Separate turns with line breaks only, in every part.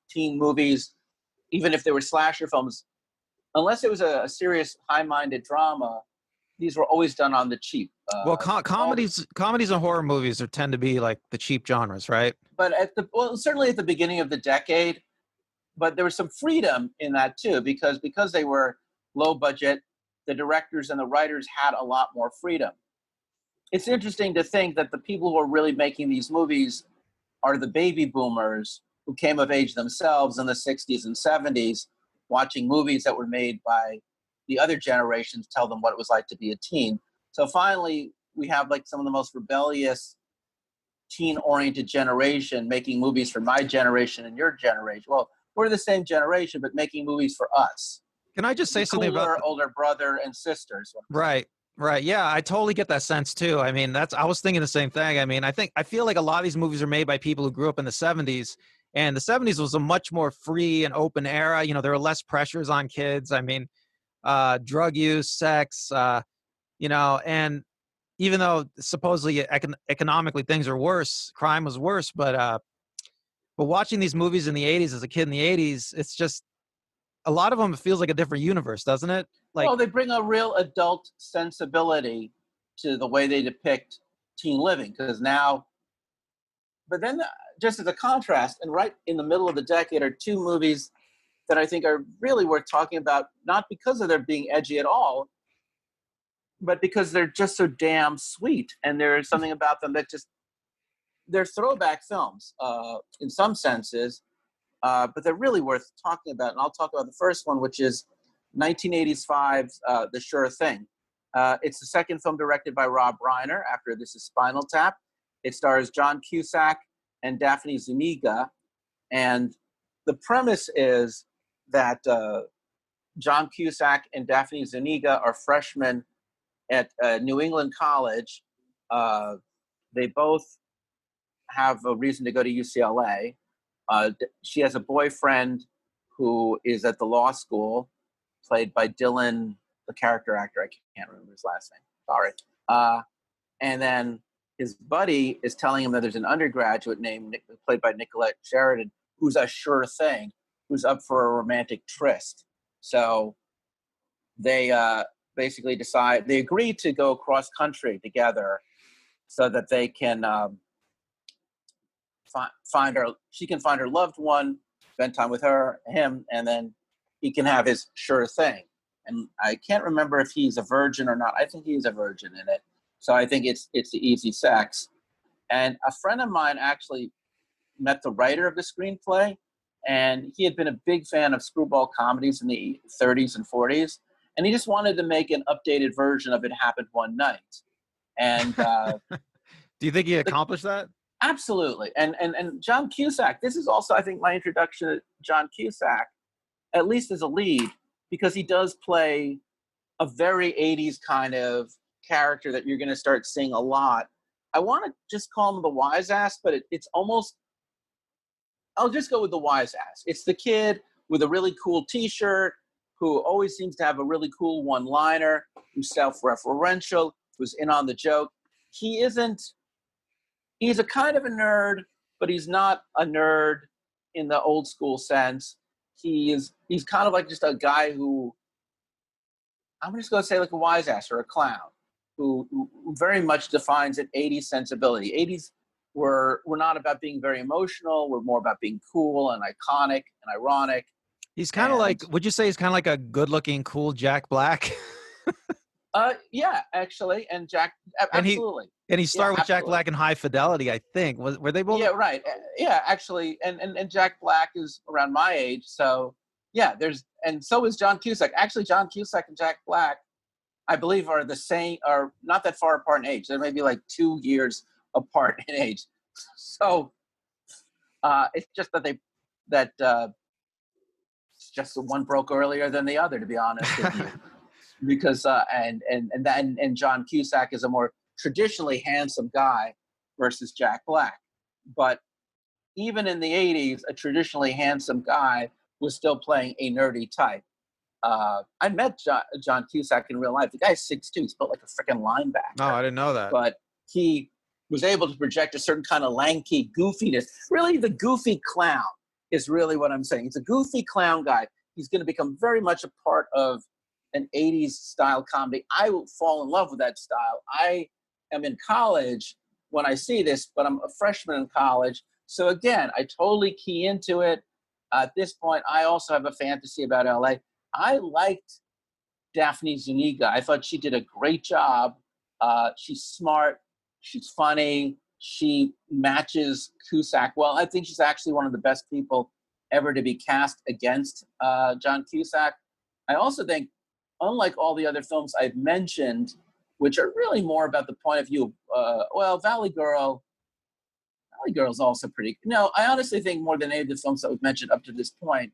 teen movies, even if they were slasher films, unless it was a serious, high-minded drama, these were always done on the cheap.
Well, comedies and horror movies tend to be like the cheap genres, right?
But certainly at the beginning of the decade, but there was some freedom in that too, because they were low budget, the directors and the writers had a lot more freedom. It's interesting to think that the people who are really making these movies are the baby boomers who came of age themselves in the 60s and 70s, watching movies that were made by the other generations tell them what it was like to be a teen. So finally, we have like some of the most rebellious teen-oriented generation making movies for my generation and your generation. Well, we're the same generation, but making movies for us.
Can I just say something about
older brother and sisters?
Right. Yeah, I totally get that sense too. I mean, I was thinking the same thing. I mean, I feel like a lot of these movies are made by people who grew up in the 70s, and the 70s was a much more free and open era. You know, there were less pressures on kids. I mean, drug use, sex, and even though supposedly economically things are worse, crime was worse, but watching these movies in the 80s as a kid in the 80s, it's just, a lot of them, it feels like a different universe, doesn't it?
Well, they bring a real adult sensibility to the way they depict teen living, because now, but then just as a contrast, and right in the middle of the decade are two movies that I think are really worth talking about, not because of their being edgy at all, but because they're just so damn sweet. And there's something about them that just, they're throwback films in some senses, but they're really worth talking about. And I'll talk about the first one, which is 1985's The Sure Thing. It's the second film directed by Rob Reiner after This Is Spinal Tap. It stars John Cusack and Daphne Zuniga. And the premise is that John Cusack and Daphne Zuniga are freshmen at New England College. They both have a reason to go to UCLA. She has a boyfriend who is at the law school, played by Dylan, the character actor. I can't remember his last name. Sorry. And then his buddy is telling him that there's an undergraduate played by Nicolette Sheridan, who's a sure thing, who's up for a romantic tryst. So they basically they agree to go cross country together so that they can she can find her loved one, spend time with him, and then he can have his sure thing. And I can't remember if he's a virgin or not. I think he's a virgin in it. So I think it's the easy sex. And a friend of mine actually met the writer of the screenplay, and he had been a big fan of screwball comedies in the 30s and 40s. And he just wanted to make an updated version of It Happened One Night. And
do you think he accomplished that?
Absolutely. And John Cusack, this is also, I think, my introduction to John Cusack, at least as a lead, because he does play a very 80s kind of character that you're going to start seeing a lot. I want to just call him the wise ass, but it's almost, I'll just go with the wise ass. It's the kid with a really cool t-shirt who always seems to have a really cool one-liner, who's self-referential, who's in on the joke. He's a kind of a nerd, but he's not a nerd in the old school sense. He's kind of like just a guy who, I'm just going to say like a wise ass or a clown, who very much defines an 80s sensibility. 80s were not about being very emotional. We're more about being cool and iconic and ironic.
He's kind of like, would you say he's kind of like a good-looking, cool Jack Black?
Yeah, actually. And Jack, absolutely.
And he started with Jack Black in High Fidelity, I think. Were they both?
Yeah, right. Yeah, actually. And Jack Black is around my age. So, yeah, and so is John Cusack. Actually, John Cusack and Jack Black, I believe, are the same, are not that far apart in age. They're maybe like 2 years apart in age. So, it's just that it's just the one broke earlier than the other, to be honest with you. Because and John Cusack is a more traditionally handsome guy versus Jack Black. But even in the 80s, a traditionally handsome guy was still playing a nerdy type. I met John Cusack in real life. The guy's 6'2". He's built like a freaking linebacker.
No, I didn't know that.
But he was able to project a certain kind of lanky goofiness, really the goofy clown. is really what I'm saying. He's a goofy clown guy. He's going to become very much a part of an 80s style comedy. I will fall in love with that style. I am in college when I see this, but I'm a freshman in college. So again, I totally key into it. At this point, I also have a fantasy about LA. I liked Daphne Zuniga. I thought she did a great job. She's smart. She's funny. She matches Cusack well. I think she's actually one of the best people ever to be cast against John Cusack. I also think, unlike all the other films I've mentioned, which are really more about the point of view of, Valley Girl. Valley Girl's also pretty. No, I honestly think more than any of the films that we've mentioned up to this point,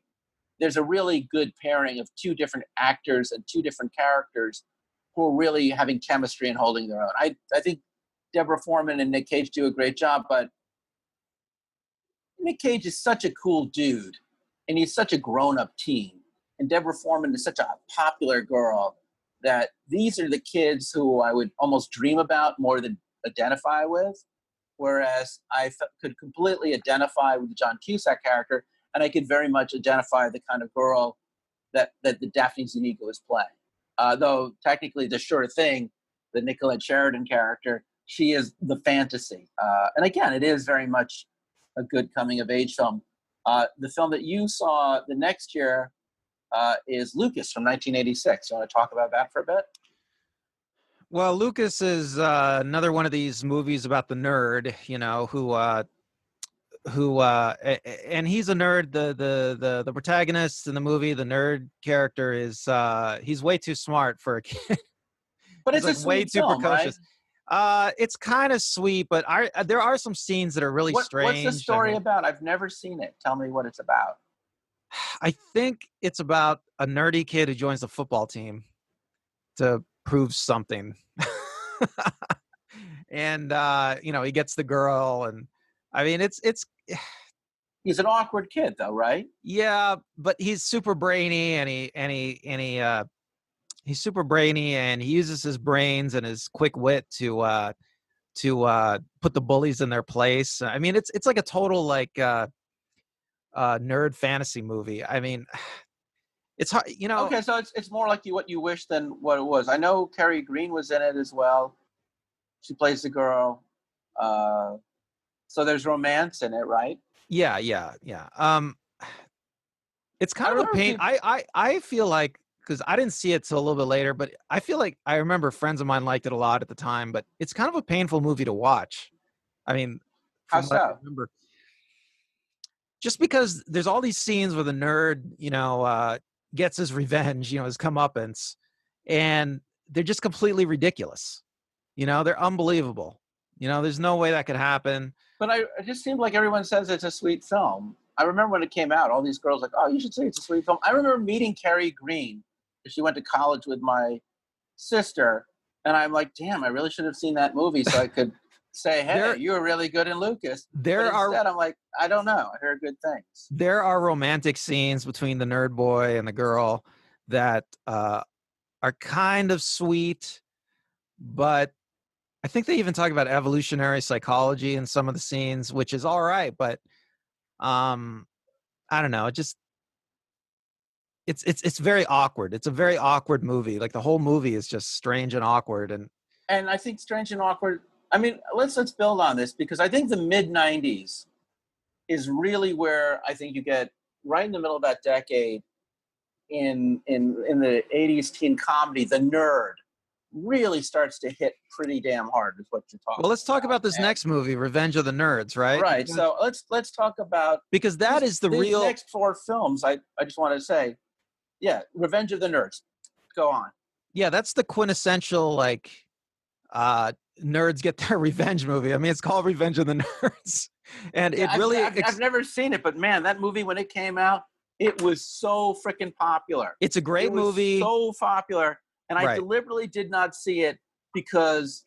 there's a really good pairing of two different actors and two different characters who are really having chemistry and holding their own. I think Deborah Foreman and Nick Cage do a great job, but Nick Cage is such a cool dude, and he's such a grown-up teen. And Deborah Foreman is such a popular girl that these are the kids who I would almost dream about more than identify with. Whereas I could completely identify with the John Cusack character, and I could very much identify the kind of girl that the Daphne Zuniga was playing. Though technically the Sure Thing, the Nicolette Sheridan character, she is the fantasy. And again, it is very much a good coming-of-age film. The film that you saw the next year is Lucas from 1986. You want to talk about that for a bit?
Well, Lucas is another one of these movies about the nerd, and he's a nerd. The protagonist in the movie, the nerd character, is he's way too smart for a kid.
But
He's
it's
like
a
way
sweet
too
film,
precocious.
right?
It's kind of sweet, but there are some scenes that are really strange.
What's the story about? I've never seen it. Tell me what it's about.
I think it's about a nerdy kid who joins the football team to prove something. And he gets the girl, and I mean it's
He's an awkward kid, though, right?
yeah, but he's super brainy, and he's super brainy, and he uses his brains and his quick wit to put the bullies in their place. I mean, it's like a total nerd fantasy movie. I mean, it's hard,
Okay, so it's more like what you wish than what it was. I know Carrie Green was in it as well. She plays the girl. So there's romance in it, right?
Yeah. It's
I
kind of a
remember
pain.
people.
I feel like, because I didn't see it till a little bit later, but I feel like I remember friends of mine liked it a lot at the time. But it's kind of a painful movie to watch. I mean,
How
from what I
so?
remember, just because there's all these scenes where the nerd, gets his revenge, his comeuppance, and they're just completely ridiculous. They're unbelievable. There's no way that could happen.
But it just seemed like everyone says it's a sweet film. I remember when it came out, all these girls like, oh, you should see it's a sweet film. I remember meeting Carrie Green. She went to college with my sister, and I'm like, damn, I really should have seen that movie so I could say, hey, you were really good in Lucas. But instead, I'm like, I don't know. I heard good things.
There are romantic scenes between the nerd boy and the girl that are kind of sweet, but I think they even talk about evolutionary psychology in some of the scenes, which is all right, but I don't know. It's very awkward. It's a very awkward movie. Like the whole movie is just strange and awkward. And
I think strange and awkward. I mean, let's build on this, because I think the mid '90s is really where I think you get right in the middle of that decade in the '80s teen comedy. The nerd really starts to hit pretty damn hard, is what you're talking.
Well, let's talk about this
And,
next movie, Revenge of the Nerds, right?
Right. So let's talk about,
because that is the
these
real
next four films. I just want to say, yeah, Revenge of the Nerds. Go on.
Yeah, that's the quintessential nerds get their revenge movie. I mean, it's called Revenge of the Nerds, and
Yeah,
it really
I've never seen it, but man, that movie when it came out, it was so freaking popular.
it's a great
It was
movie.
so popular, and I
Right.
deliberately did not see it because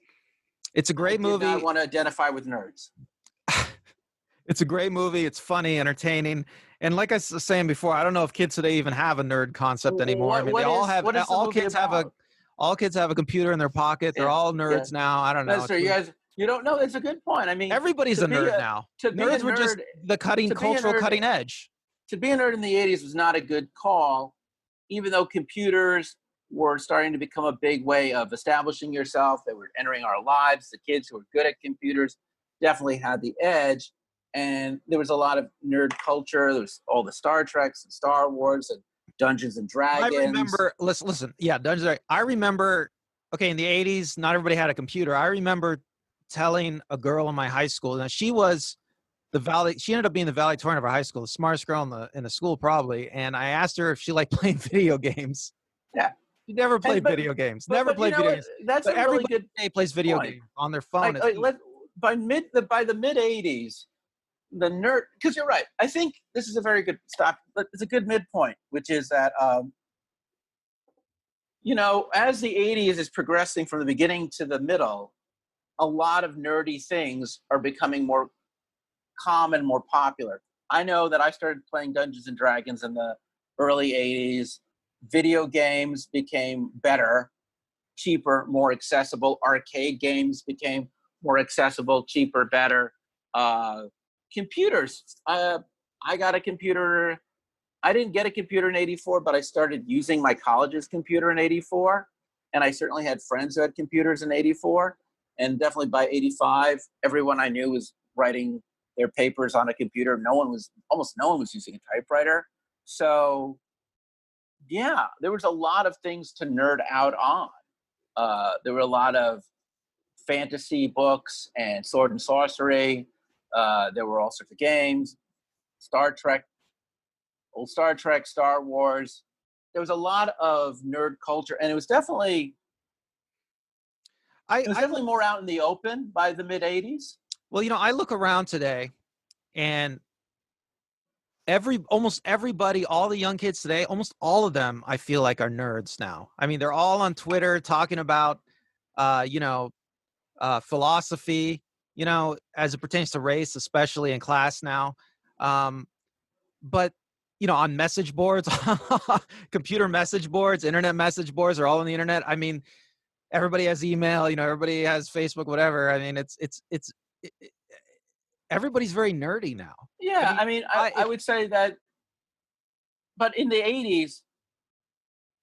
It's a great movie.
I want to identify with nerds.
It's a great movie. It's funny, entertaining, and like I was saying before, I don't know if kids today even have a nerd concept anymore. I mean, they all have.
What is the
All
movie
kids
about?
all kids have a computer in their pocket. They're
Yeah,
all nerds
yeah.
now. I don't know.
That's true. You don't know. That's a good point. I mean,
Everybody's
to
a
be
nerd now.
to be a
Nerds were just
nerd-
the
to be a
cultural
nerd-
cutting edge.
to be a nerd in the 80s was not a good call, even though computers were starting to become a big way of establishing yourself. They were entering our lives. The kids who were good at computers definitely had the edge. And there was a lot of nerd culture. There was all the Star Treks and Star Wars and Dungeons and
I
Dragons.
remember, listen, yeah, Dungeons. I remember, okay, in the 80s, not everybody had a computer. I remember telling a girl in my high school, and she ended up being the valedictorian of our high school, the smartest girl in the school probably. And I asked her if she liked playing video games.
Yeah.
She never
And
played video games, never
but you
played
know
video
what?
games.
That's
But
a really
everybody
good
today plays video
point.
games on their phone.
By the mid 80s, the nerd, because you're right. I think this is a very good stop, but it's a good midpoint, which is that as the 80s is progressing from the beginning to the middle, a lot of nerdy things are becoming more common, more popular. I know that I started playing Dungeons and Dragons in the early 80s. Video games became better, cheaper, more accessible. Arcade games became more accessible, cheaper, better. Uh, Computers. I got a computer. I didn't get a computer in 84, but I started using my college's computer in 84. And I certainly had friends who had computers in 84. And definitely by 85, everyone I knew was writing their papers on a computer. Almost no one was using a typewriter. So, yeah, there was a lot of things to nerd out on. There were a lot of fantasy books and sword and sorcery. There were all sorts of games, Star Trek, old Star Trek, Star Wars. There was a lot of nerd culture, and
I,
it was
I
definitely more out in the open by the mid '80s.
well, I look around today, and almost everybody, all the young kids today, almost all of them, I feel like are nerds now. I mean, they're all on Twitter talking about, uh, you know, philosophy, as it pertains to race, especially in class now. Um, but on message boards, computer message boards, internet message boards are all on the internet. I mean, everybody has email, everybody has Facebook, whatever. I mean, it, everybody's very nerdy now. I
Yeah,
mean,
I mean,
I
I
if
would say that, but in the '80s,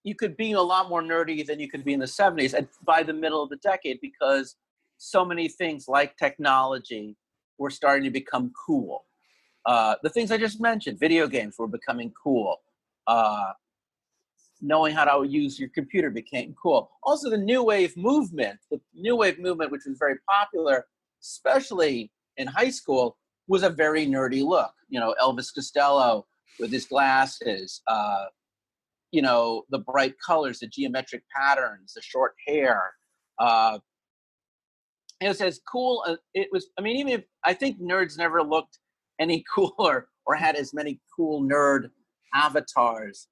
you could be a lot more nerdy than you could be in the '70s, and by the middle of the decade, because so many things like technology were starting to become cool. The things I just mentioned, video games were becoming cool. Uh, Knowing how to use your computer became cool. Also, the new wave movement, which was very popular, especially in high school, was a very nerdy look. Elvis Costello with his glasses, the bright colors, the geometric patterns, the short hair. Uh, it was as cool. It was. I mean, even if I think nerds never looked any cooler or had as many cool nerd avatars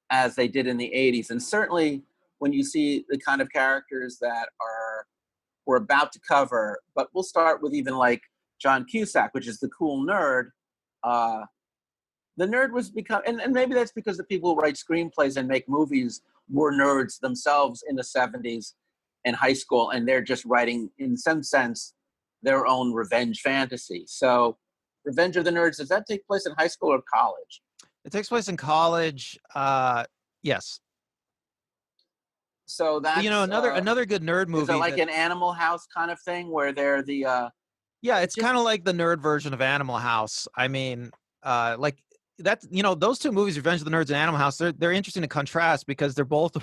as they did in the 80s. And certainly when you see the kind of characters that we're about to cover, but we'll start with even like John Cusack, which is the cool nerd. Uh, the nerd was become, and maybe that's because the people who write screenplays and make movies were nerds themselves in the 70s and high school, and they're just writing, in some sense, their own revenge fantasy. So, Revenge of the Nerds, does that take place in high school or college?
It takes place in college. Yes.
So
But,
that's
another good nerd
is it
movie
like
that
an Animal House kind of thing where they're the
yeah, it's
just
kind of like the nerd version of Animal House. I mean, like that. Those two movies, Revenge of the Nerds and Animal House, they're interesting to contrast because they're both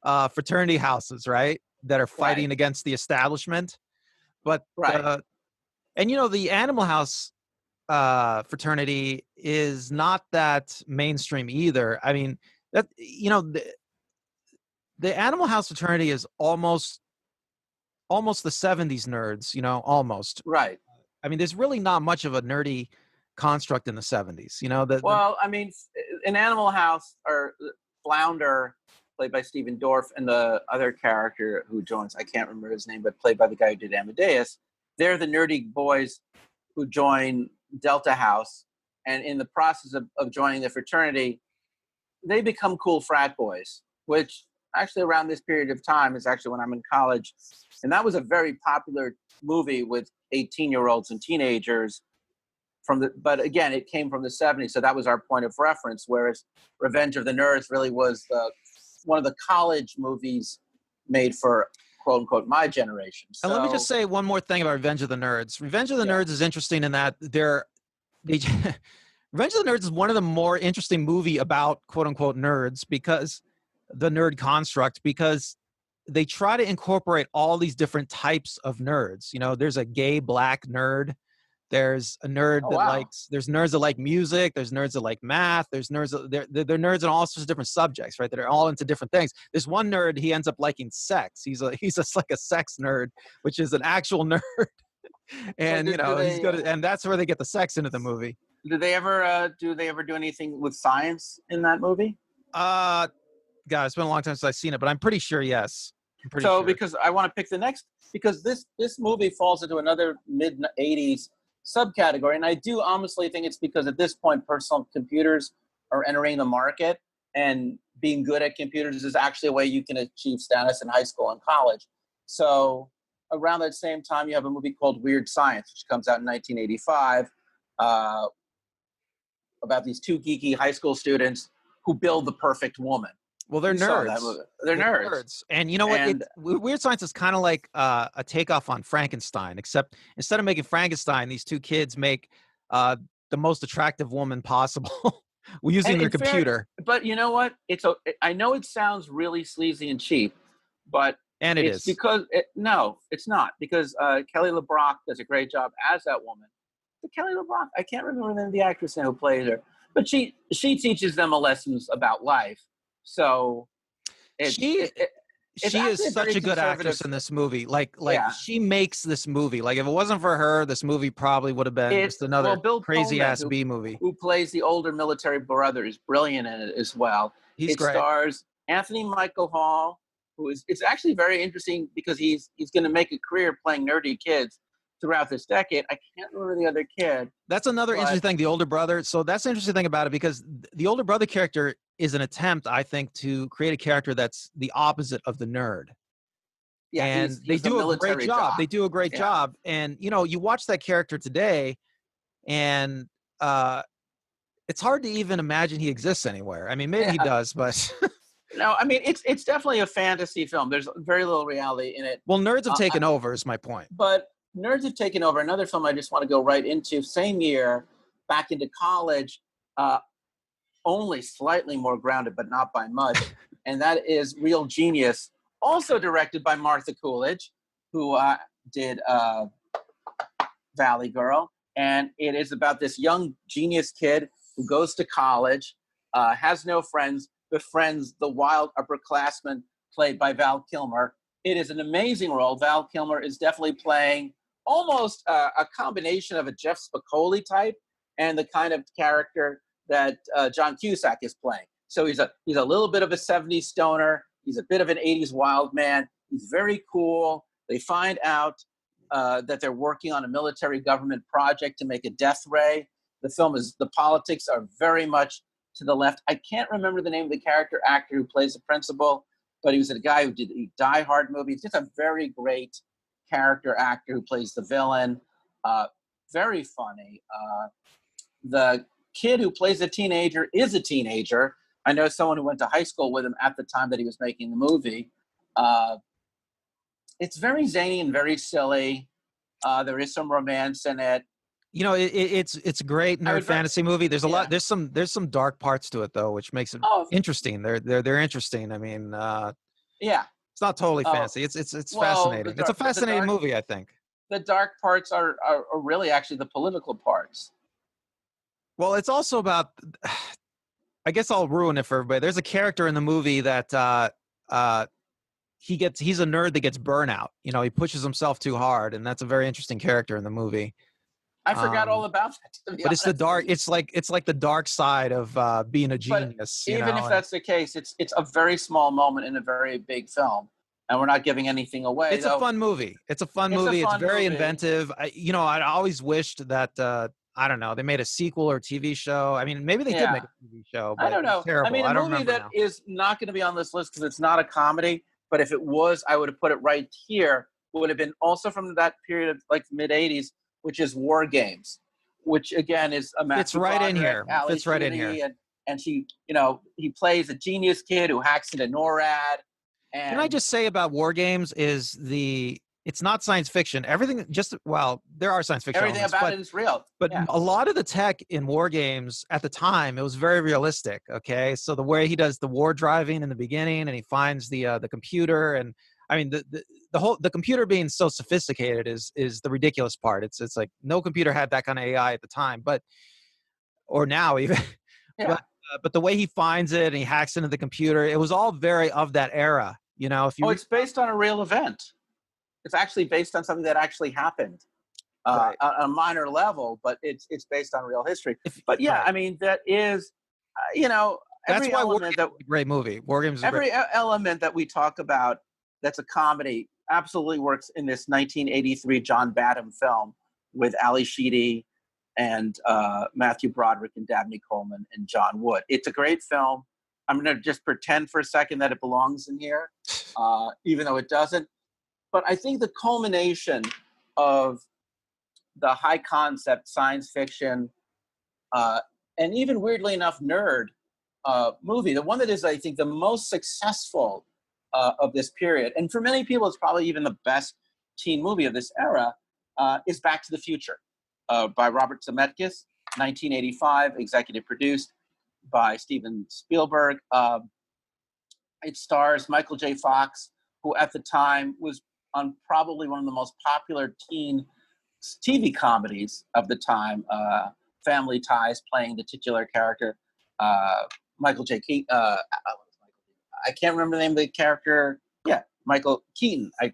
about fraternity houses, right? That are
right,
fighting against the establishment. But
right,
and the Animal House fraternity is not that mainstream either. I mean, that the Animal House fraternity is almost the 70s nerds, almost.
right.
I mean, there's really not much of a nerdy construct in the 70s. The
Well, I mean, in Animal House, or Flounder, played by Stephen Dorff, and the other character who joins, I can't remember his name, but played by the guy who did Amadeus, they're the nerdy boys who join Delta House. And in the process of joining the fraternity, they become cool frat boys, which actually around this period of time is actually when I'm in college. And that was a very popular movie with 18-year-olds and teenagers but again, it came from the 70s, so that was our point of reference. Whereas Revenge of the Nerds really was one of the college movies made for quote unquote my generation.
And let me just
So
say one more thing about Revenge of the Nerds. Revenge of the
yeah,
Nerds is interesting in that they Revenge of the Nerds is one of the more interesting movie about quote unquote nerds because the nerd construct, because they try to incorporate all these different types of nerds. You know, there's a gay black nerd. There's a nerd
oh
that
wow,
there's nerds that like music. There's nerds that like math. There's nerds they're nerds in all sorts of different subjects, right? That are all into different things. There's one nerd, he ends up liking sex. He's just like a sex nerd, which is an actual nerd.
so
And, you
do
know, he's
they
good. And that's where they get the sex into the movie.
do anything with science in that movie?
Uh, God, it's been a long time since I've seen it, but I'm pretty sure, yes. I'm pretty
So
sure.
because I want to pick the next, because this movie falls into another mid 80s subcategory, and I do honestly think it's because at this point personal computers are entering the market, and being good at computers is actually a way you can achieve status in high school and college. So around that same time, you have a movie called Weird Science, which comes out in 1985, uh, about these two geeky high school students who build the perfect woman.
Well, they're
You saw that
nerds.
movie. They're
They're
nerds.
nerds. And you know what?
And
Weird Science is kind of like a takeoff on Frankenstein, except instead of making Frankenstein, these two kids make uh, the most attractive woman possible using
And
their
in fair,
computer.
but you know what? I know it sounds really sleazy and cheap, but
And it
it's
is.
because no, it's not because Kelly LeBrock does a great job as that woman. The Kelly LeBrock, I can't remember the name of the actress now who plays her, but she teaches them a lessons about life. So it's
She
it, it, it's
she is
actually a
such
very
a good actress
conservative.
in this movie. Like
Yeah,
she makes this movie. Like if it wasn't for her, this movie probably would have been just
well,
another
Bill
crazy
Pullman,
ass B movie.
who plays the older military brother, is brilliant in it as well.
He's
It
great.
stars Anthony Michael Hall, who is it's actually very interesting because he's going to make a career playing nerdy kids throughout this decade. I can't remember the other kid,
That's another interesting
but
thing, the older brother. So that's the interesting thing about it because the older brother character is an attempt, I think, to create a character that's the opposite of the nerd.
yeah,
And they
he's a
do a great
military
job.
jock.
They do a great
Yeah,
job. And you know, you watch that character today, and uh, it's hard to even imagine he exists anywhere. I mean, maybe he
yeah.
does, but
No, I mean it's definitely a fantasy film. There's very little reality in it.
well, nerds have
Uh,
taken over. Is my point.
but nerds have taken over. Another film I just want to go right into. Same year, back into college. Uh, Only slightly more grounded, but not by much. And that is Real Genius, also directed by Martha Coolidge, who did Valley Girl. And it is about this young genius kid who goes to college, has no friends, befriends the wild upperclassman played by Val Kilmer. It is an amazing role. Val Kilmer is definitely playing almost a combination of a Jeff Spicoli type and the kind of character that John Cusack is playing. So he's a little bit of a 70s stoner. He's a bit of an 80s wild man. He's very cool. They find out that they're working on a military government project to make a death ray. The politics are very much to the left. I can't remember the name of the character actor who plays the principal, but he was a guy who did Die Hard movies. Just a very great character actor who plays the villain. Very funny. The kid who plays a teenager is a teenager. I know someone who went to high school with him at the time that he was making the movie. It's very zany and very silly. There is some romance in it.
You know, it's a great
I
nerd
would,
fantasy movie. There's a
yeah.
lot. There's some dark parts to it though, which makes it
Oh,
interesting. They're interesting. I mean,
yeah.
it's not totally
Oh,
fancy. It's
well,
fascinating. It's a fascinating movie, I think.
the dark parts are really actually the political parts.
Well, it's also about. I guess I'll ruin it for everybody. There's a character in the movie that he's a nerd that gets burnout. You know, he pushes himself too hard, and that's a very interesting character in the movie.
I forgot all
Um,
about that, to be
but it's the
honest with
dark.
you.
It's like the dark side of being a
But
genius. You
even
know,
if
and
that's the case, it's a very small moment in a very big film, and we're not giving anything away.
it's a
Though
fun movie. It's a fun
it's a
movie. It's
fun
very
movie.
inventive. I'd always wished that I don't know, they made a sequel or TV show. I mean, maybe they did make
Yeah,
a TV show,
I
but
don't
it was
know. I
terrible.
mean, a
I don't
movie
remember
that
now.
is not going to be on this list because it's not a comedy. But if it was, I would have put it right here. Would have been also from that period of like mid '80s, which is War Games. which again is a
Fits
Matthew
right in
Broderick,
here.
Ali
Fits right in
Sheedy,
here.
and she, he plays a genius kid who hacks into NORAD.
Can I
And
just say about War Games is it's not science fiction. Everything there are science fiction
everything
elements,
about it is real.
but
Yeah.
a lot of the tech in War Games at the time, it was very realistic. Okay, so the way he does the war driving in the beginning, and he finds the computer, and I mean the computer being so sophisticated is the ridiculous part. It's like no computer had that kind of AI at the time, or now even.
Yeah.
but but the way he finds it and he hacks into the computer, it was all very of that era. If you
Oh, it's based on a real event. It's actually based on something that actually happened.
right.
On a minor level, but it's based on real history. But yeah,
Right.
I mean that is, you know,
That's
every
why War
element
Games
that
is a great movie. War Games is a great.
element that we talk about that's a comedy absolutely works in this 1983 John Badham film with Ali Sheedy and Matthew Broderick and Dabney Coleman and John Wood. It's a great film. I'm going to just pretend for a second that it belongs in here, even though it doesn't. But I think the culmination of the high concept science fiction, and even weirdly enough, nerd movie, the one that is, I think, the most successful of this period, and for many people, it's probably even the best teen movie of this era, is Back to the Future by Robert Zemeckis, 1985, executive produced by Steven Spielberg. It stars Michael J. Fox, who at the time was on probably one of the most popular teen TV comedies of the time. Family Ties, playing the titular character. Michael J. Keaton. I can't remember the name of the character. Yeah, Michael Keaton. I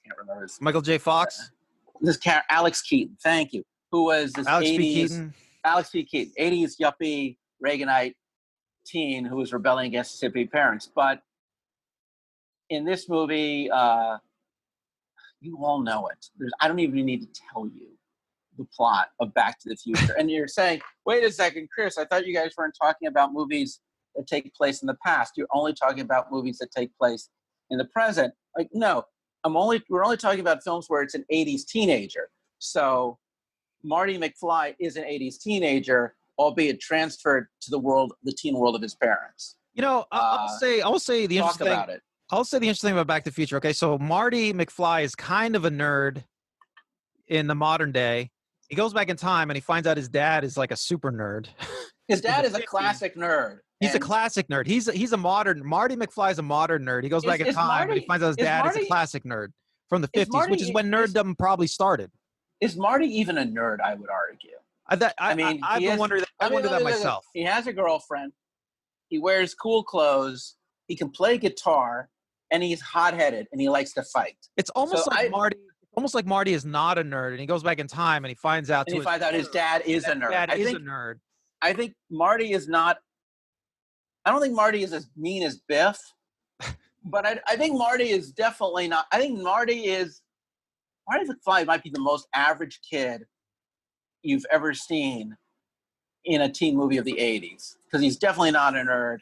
can't remember his.
Michael J. Fox,
This character, Alex Keaton. Thank you. Who was this
Alex P.
80s
Keaton.
Alex P. Keaton, 80s yuppie Reaganite teen who was rebelling against his hippie parents. But in this movie, you all know it. I don't even need to tell you the plot of Back to the Future. And you're saying, wait a second, Chris, I thought you guys weren't talking about movies that take place in the past. You're only talking about movies that take place in the present. Like, no, we're only talking about films where it's an 80s teenager. So Marty McFly is an 80s teenager, albeit transferred to the teen world of his parents.
I'll say the
Talk
interesting
about it.
I'll say the interesting thing about Back to the Future. Okay, so Marty McFly is kind of a nerd in the modern day. He goes back in time and he finds out his dad is like a super nerd.
His dad is a classic nerd.
He's a classic nerd. He's a modern Marty McFly is a modern nerd. He goes back in time and he finds out his dad is a classic nerd from the 50s, which is when nerddom probably started.
Is Marty even a nerd? I would argue.
I wonder that myself.
He has a girlfriend. He wears cool clothes. He can play guitar, and he's hot-headed, and he likes to fight.
It's almost like Marty is not a nerd, and he goes back in time and he finds out
his dad is a nerd. I think Marty is not. I don't think Marty is as mean as Biff, but I think Marty is definitely not. I think Marty McFly might be the most average kid you've ever seen in a teen movie of the 80s, because he's definitely not a nerd,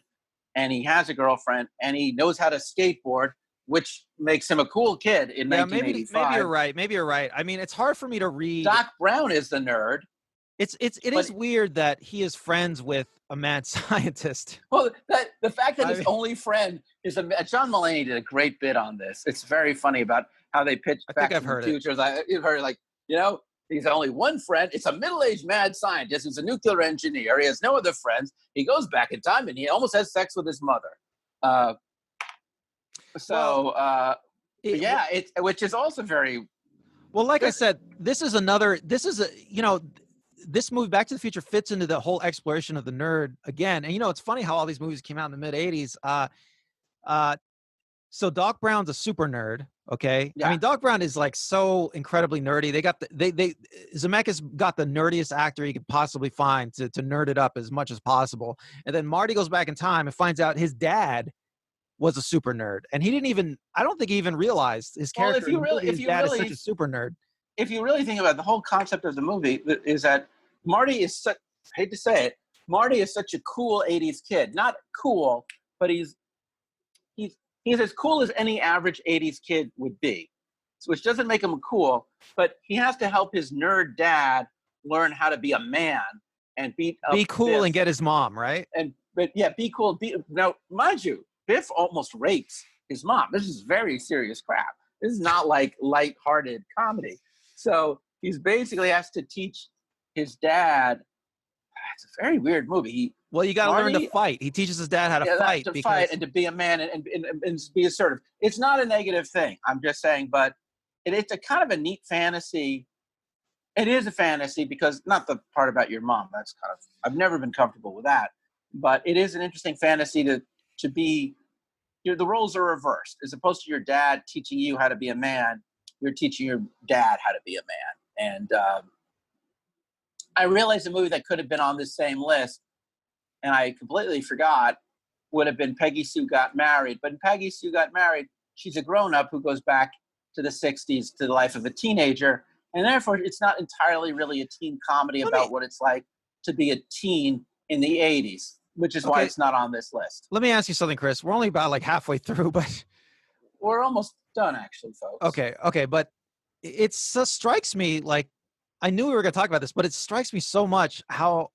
and he has a girlfriend, and he knows how to skateboard, which makes him a cool kid in 1985.
Maybe you're right. I mean, it's hard for me to read.
Doc Brown is the nerd.
It is weird that he is friends with a mad scientist.
Well, the fact that his only friend is John Mulaney did a great bit on this. It's very funny about how they pitched Back to the Future. You've heard, like, he's only one friend. It's a middle-aged mad scientist who's a nuclear engineer. He has no other friends. He goes back in time and he almost has sex with his mother. Which is also very
well. Like I said, this movie Back to the Future fits into the whole exploration of the nerd again. And it's funny how all these movies came out in the mid '80s. So Doc Brown's a super nerd. Okay. Yeah. I mean, Doc Brown is like so incredibly nerdy. Zemeckis got the nerdiest actor he could possibly find to nerd it up as much as possible. And then Marty goes back in time and finds out his dad was a super nerd. And I don't think he even realized his character. His dad is such a super nerd.
If you really think about it, the whole concept of the movie is that Marty is I hate to say it, Marty is such a cool 80s kid. Not cool, but he's as cool as any average 80s kid would be, which doesn't make him cool, but he has to help his nerd dad learn how to be a man and beat up
Be cool
Biff.
and get his mom, right?
But yeah, be cool. Now, mind you, Biff almost rapes his mom. This is very serious crap. This is not like lighthearted comedy. So he's basically has to teach his dad. It's a very weird movie.
Well, you got to learn to
Marty,
fight. He teaches his dad how to fight
to
because
fight and to be a man and be assertive. It's not a negative thing. I'm just saying, but it's a kind of a neat fantasy. It is a fantasy because not the part about your mom. That's kind of I've never been comfortable with that. But it is an interesting fantasy to be. The roles are reversed. As opposed to your dad teaching you how to be a man, you're teaching your dad how to be a man. And I realized a movie that could have been on this same list, and I completely forgot, would have been Peggy Sue Got Married. But in Peggy Sue Got Married, she's a grown-up who goes back to the 60s to the life of a teenager. And therefore, it's not entirely really a teen comedy about what it's like to be a teen in the 80s, which is why it's not on this list.
Let me ask you something, Chris. We're only about like halfway through, but
we're almost done, actually, folks.
Okay, but it just strikes me like I knew we were going to talk about this, but it strikes me so much how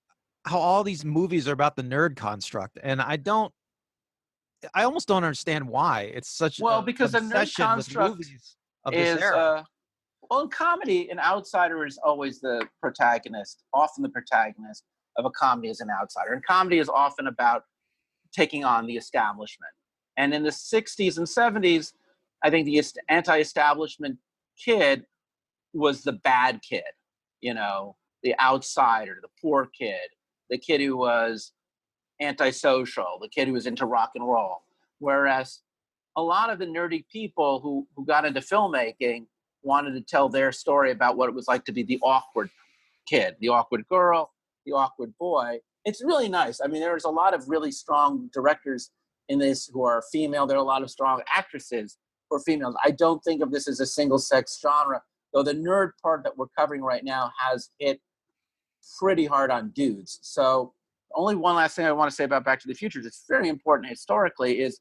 all these movies are about the nerd construct, and I almost don't understand why it's such
because the nerd construct
with movies of this era.
Well, in comedy, an outsider is always the protagonist. Often the protagonist of a comedy is an outsider. And comedy is often about taking on the establishment. And in the 60s and 70s, I think the anti-establishment kid was the bad kid, the outsider, the poor kid, the kid who was antisocial, the kid who was into rock and roll. Whereas a lot of the nerdy people who got into filmmaking wanted to tell their story about what it was like to be the awkward kid, the awkward girl, the awkward boy. It's really nice. I mean, there's a lot of really strong directors in this who are female. There are a lot of strong actresses who are females. I don't think of this as a single-sex genre, though the nerd part that we're covering right now has hit pretty hard on dudes. So only one last thing I want to say about Back to the Future that's very important historically is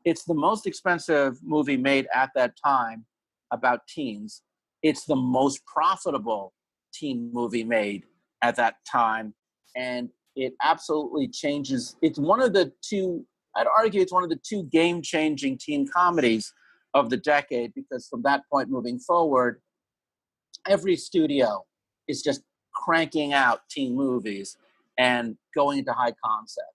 it's the most expensive movie made at that time about teens. It's the most profitable teen movie made at that time. And it absolutely changes. It's one of the two, I'd argue it's one of the two game-changing teen comedies of the decade, because from that point moving forward, every studio is just cranking out teen movies and going into high concept.